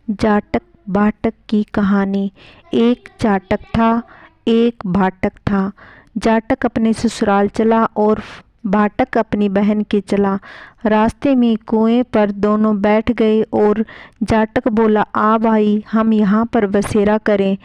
जाटक भाटक की कहानी। एक जाटक था, एक भाटक था। जाटक अपने ससुराल चला और भाटक अपनी बहन के चला। रास्ते में कुएं पर दोनों बैठ गए और जाटक बोला, आ भाई, हम यहाँ पर बसेरा करें।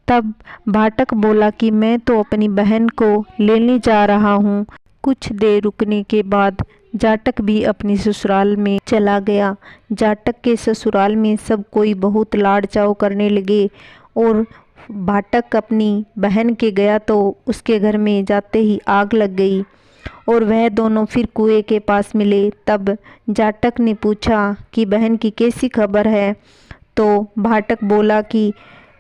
तब भाटक बोला कि मैं तो अपनी बहन को लेने जा रहा हूँ। कुछ देर रुकने के बाद जाटक भी अपनी ससुराल में चला गया। जाटक के ससुराल में सब कोई बहुत लाड़ चाव करने लगे और भाटक अपनी बहन के गया तो उसके घर में जाते ही आग लग गई और वह दोनों फिर कुएं के पास मिले। तब जाटक ने पूछा कि बहन की कैसी खबर है? तो भाटक बोला कि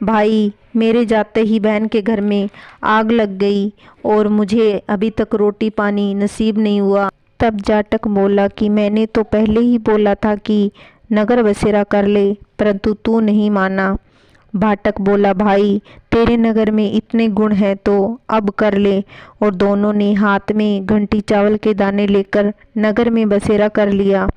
भाई, मेरे जाते ही बहन के घर में आग लग गई और मुझे अभी तक रोटी पानी नसीब नहीं हुआ। तब जाटक बोला कि मैंने तो पहले ही बोला था कि नगर बसेरा कर ले, परंतु तू नहीं माना। भाटक बोला, भाई, तेरे नगर में इतने गुण हैं तो अब कर ले। और दोनों ने हाथ में घंटी चावल के दाने लेकर नगर में बसेरा कर लिया।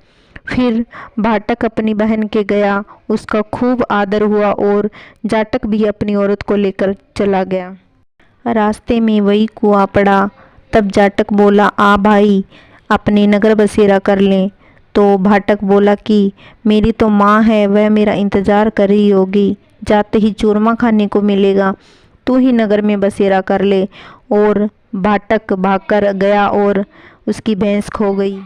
फिर भाटक अपनी बहन के गया, उसका खूब आदर हुआ और जाटक भी अपनी औरत को लेकर चला गया। रास्ते में वही कुआं पड़ा। तब जाटक बोला, आ भाई, अपने नगर बसेरा कर लें। तो भाटक बोला कि मेरी तो माँ है, वह मेरा इंतज़ार कर रही होगी, जाते ही चूरमा खाने को मिलेगा, तू ही नगर में बसेरा कर ले। और भाटक भागकर गया और उसकी भैंस खो गई।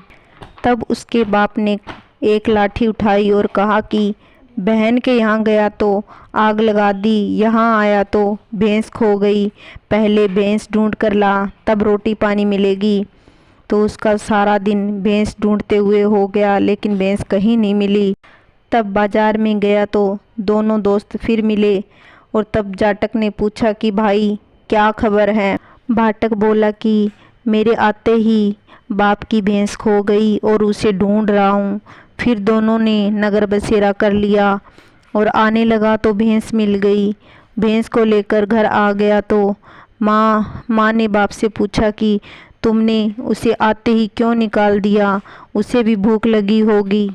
तब उसके बाप ने एक लाठी उठाई और कहा कि बहन के यहाँ गया तो आग लगा दी, यहाँ आया तो भैंस खो गई, पहले भैंस ढूंढ कर ला, तब रोटी पानी मिलेगी। तो उसका सारा दिन भैंस ढूंढते हुए हो गया, लेकिन भैंस कहीं नहीं मिली। तब बाजार में गया तो दोनों दोस्त फिर मिले और तब जाटक ने पूछा कि भाई, क्या खबर है? भाटक बोला कि मेरे आते ही बाप की भैंस खो गई और उसे ढूंढ रहा हूँ। फिर दोनों ने नगर बसेरा कर लिया और आने लगा तो भैंस मिल गई। भैंस को लेकर घर आ गया तो माँ ने बाप से पूछा कि तुमने उसे आते ही क्यों निकाल दिया? उसे भी भूख लगी होगी।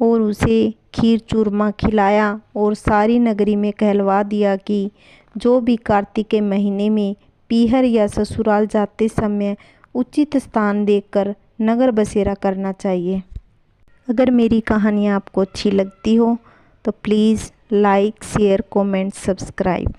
और उसे खीर चूरमा खिलाया और सारी नगरी में कहलवा दिया कि जो भी कार्तिक के महीने में पीहर या ससुराल जाते समय उचित स्थान देखकर नगर बसेरा करना चाहिए। अगर मेरी कहानियाँ आपको अच्छी लगती हो तो please like, share, comment, subscribe.